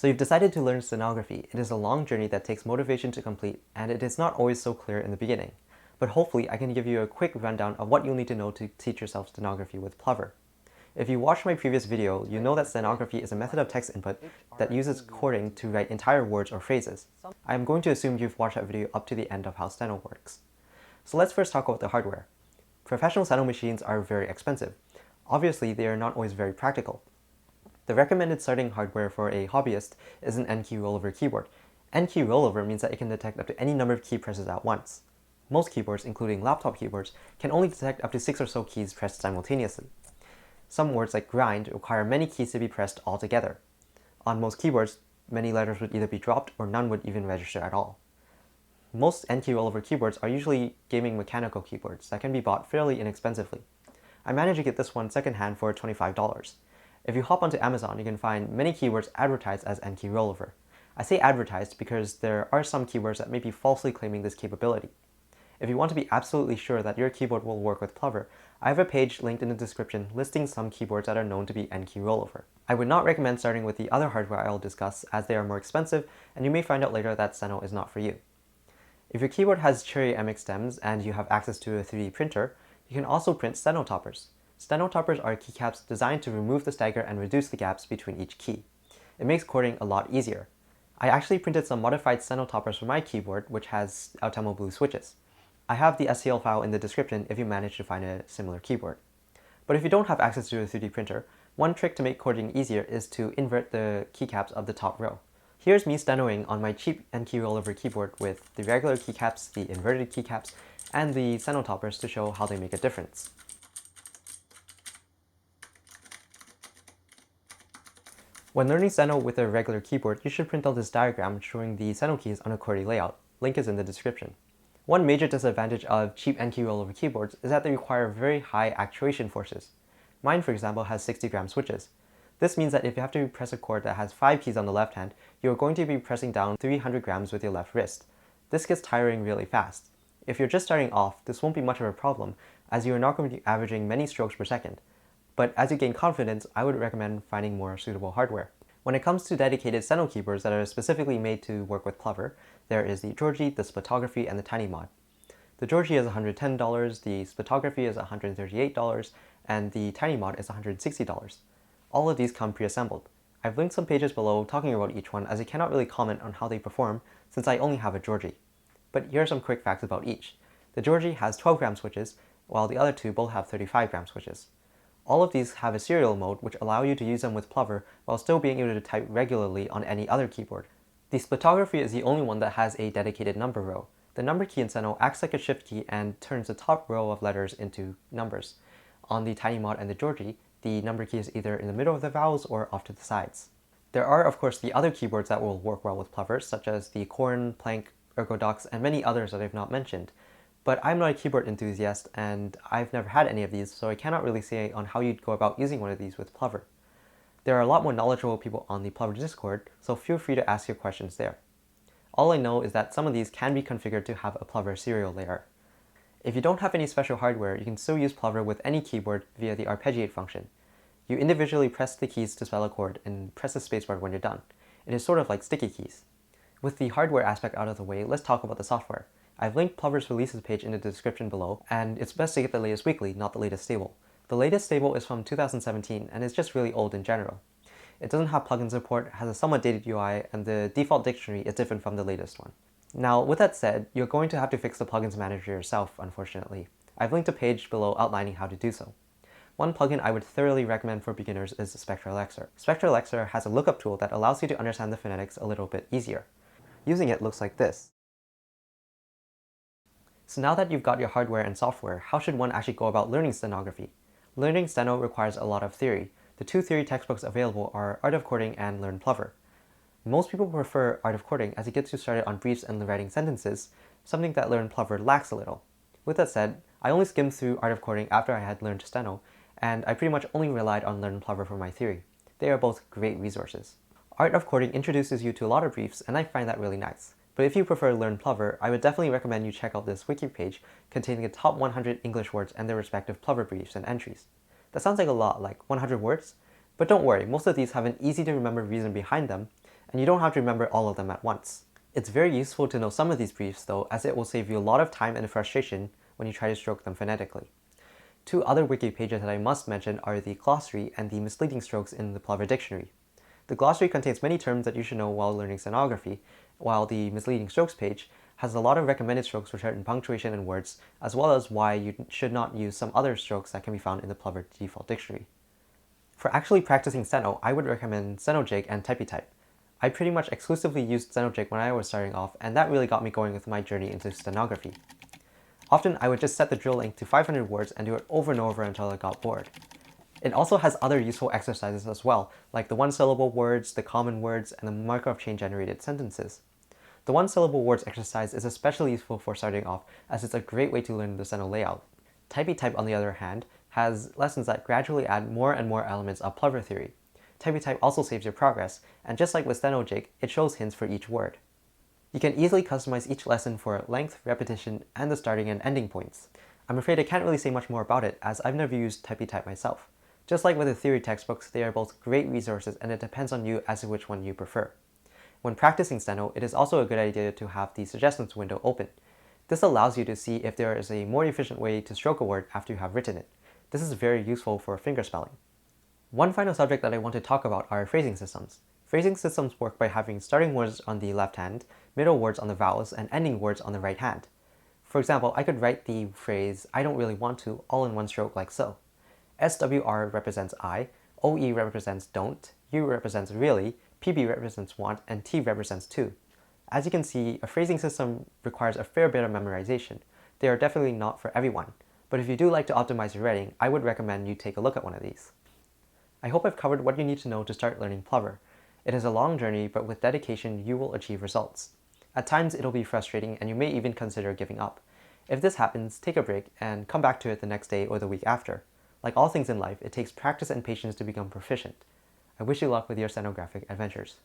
So you've decided to learn stenography. It is a long journey that takes motivation to complete, and it is not always so clear in the beginning. But hopefully I can give you a quick rundown of what you'll need to know to teach yourself stenography with Plover. If you watched my previous video, you know that stenography is a method of text input that uses coding to write entire words or phrases. I am going to assume you've watched that video up to the end of how steno works. So let's first talk about the hardware. Professional steno machines are very expensive. Obviously, they are not always very practical. The recommended starting hardware for a hobbyist is an N-key rollover keyboard. N-key rollover means that it can detect up to any number of key presses at once. Most keyboards, including laptop keyboards, can only detect up to 6 or so keys pressed simultaneously. Some words like grind require many keys to be pressed all together. On most keyboards, many letters would either be dropped or none would even register at all. Most N-key rollover keyboards are usually gaming mechanical keyboards that can be bought fairly inexpensively. I managed to get this one secondhand for $25. If you hop onto Amazon, you can find many keyboards advertised as N-key rollover. I say advertised because there are some keyboards that may be falsely claiming this capability. If you want to be absolutely sure that your keyboard will work with Plover, I have a page linked in the description listing some keyboards that are known to be N-key rollover. I would not recommend starting with the other hardware I will discuss as they are more expensive, and you may find out later that steno is not for you. If your keyboard has Cherry MX stems and you have access to a 3D printer, you can also print StenoToppers. StenoToppers are keycaps designed to remove the stagger and reduce the gaps between each key. It makes coding a lot easier. I actually printed some modified StenoToppers for my keyboard, which has Altemo blue switches. I have the STL file in the description if you manage to find a similar keyboard. But if you don't have access to a 3D printer, one trick to make coding easier is to invert the keycaps of the top row. Here's me stenoing on my cheap N-key rollover keyboard with the regular keycaps, the inverted keycaps, and the StenoToppers to show how they make a difference. When learning steno with a regular keyboard, you should print out this diagram showing the steno keys on a QWERTY layout. Link is in the description. One major disadvantage of cheap N-key rollover keyboards is that they require very high actuation forces. Mine, for example, has 60-gram switches. This means that if you have to press a chord that has 5 keys on the left hand, you are going to be pressing down 300 grams with your left wrist. This gets tiring really fast. If you're just starting off, this won't be much of a problem, as you are not going to be averaging many strokes per second. But as you gain confidence, I would recommend finding more suitable hardware. When it comes to dedicated steno keyboards that are specifically made to work with Plover, there is the Georgie, the Splitography, and the Tiny Mod. The Georgie is $110, the Splitography is $138, and the Tiny Mod is $160. All of these come pre-assembled. I've linked some pages below talking about each one as I cannot really comment on how they perform since I only have a Georgie. But here are some quick facts about each. The Georgie has 12-gram switches, while the other two both have 35-gram switches. All of these have a serial mode which allow you to use them with Plover while still being able to type regularly on any other keyboard. The Splitography is the only one that has a dedicated number row. The number key in steno acts like a shift key and turns the top row of letters into numbers. On the Tiny Mod and the Georgie, the number key is either in the middle of the vowels or off to the sides. There are of course the other keyboards that will work well with Plover, such as the Korn, Plank, Ergodox, and many others that I've not mentioned. But I'm not a keyboard enthusiast and I've never had any of these, so I cannot really say on how you'd go about using one of these with Plover. There are a lot more knowledgeable people on the Plover Discord, so feel free to ask your questions there. All I know is that some of these can be configured to have a Plover serial layer. If you don't have any special hardware, you can still use Plover with any keyboard via the Arpeggiate function. You individually press the keys to spell a chord and press the spacebar when you're done. It is sort of like sticky keys. With the hardware aspect out of the way, let's talk about the software. I've linked Plover's releases page in the description below, and it's best to get the latest weekly, not the latest stable. The latest stable is from 2017, and it's just really old in general. It doesn't have plugin support, has a somewhat dated UI, and the default dictionary is different from the latest one. Now, with that said, you're going to have to fix the plugins manager yourself, unfortunately. I've linked a page below outlining how to do so. One plugin I would thoroughly recommend for beginners is SpectraLexer. SpectraLexer has a lookup tool that allows you to understand the phonetics a little bit easier. Using it looks like this. So now that you've got your hardware and software, how should one actually go about learning stenography? Learning steno requires a lot of theory. The two theory textbooks available are Art of Coding and Learn Plover. Most people prefer Art of Coding as it gets you started on briefs and writing sentences, something that Learn Plover lacks a little. With that said, I only skimmed through Art of Coding after I had learned steno, and I pretty much only relied on Learn Plover for my theory. They are both great resources. Art of Coding introduces you to a lot of briefs, and I find that really nice. But if you prefer Learn Plover, I would definitely recommend you check out this wiki page containing the top 100 English words and their respective Plover briefs and entries. That sounds like a lot, like 100 words? But don't worry, most of these have an easy to remember reason behind them, and you don't have to remember all of them at once. It's very useful to know some of these briefs though, as it will save you a lot of time and frustration when you try to stroke them phonetically. Two other wiki pages that I must mention are the glossary and the misleading strokes in the Plover dictionary. The glossary contains many terms that you should know while learning stenography, while the misleading strokes page has a lot of recommended strokes for certain punctuation and words, as well as why you should not use some other strokes that can be found in the Plover default dictionary. For actually practicing steno, I would recommend StenoJig and TypetyType. I pretty much exclusively used StenoJig when I was starting off, and that really got me going with my journey into stenography. Often I would just set the drill length to 500 words and do it over and over until I got bored. It also has other useful exercises as well, like the one-syllable words, the common words, and the Markov chain-generated sentences. The one-syllable words exercise is especially useful for starting off, as it's a great way to learn the steno layout. TypetyType, on the other hand, has lessons that gradually add more and more elements of Plover theory. TypetyType also saves your progress, and just like with StenoJig, it shows hints for each word. You can easily customize each lesson for length, repetition, and the starting and ending points. I'm afraid I can't really say much more about it, as I've never used TypetyType myself. Just like with the theory textbooks, they are both great resources, and it depends on you as to which one you prefer. When practicing steno, it is also a good idea to have the suggestions window open. This allows you to see if there is a more efficient way to stroke a word after you have written it. This is very useful for fingerspelling. One final subject that I want to talk about are phrasing systems. Phrasing systems work by having starting words on the left hand, middle words on the vowels, and ending words on the right hand. For example, I could write the phrase, "I don't really want to," all in one stroke like so. SWR represents I, OE represents don't, U represents really, PB represents want, and T represents to. As you can see, a phrasing system requires a fair bit of memorization. They are definitely not for everyone, but if you do like to optimize your writing, I would recommend you take a look at one of these. I hope I've covered what you need to know to start learning Plover. It is a long journey, but with dedication, you will achieve results. At times, it'll be frustrating, and you may even consider giving up. If this happens, take a break and come back to it the next day or the week after. Like all things in life, it takes practice and patience to become proficient. I wish you luck with your stenographic adventures.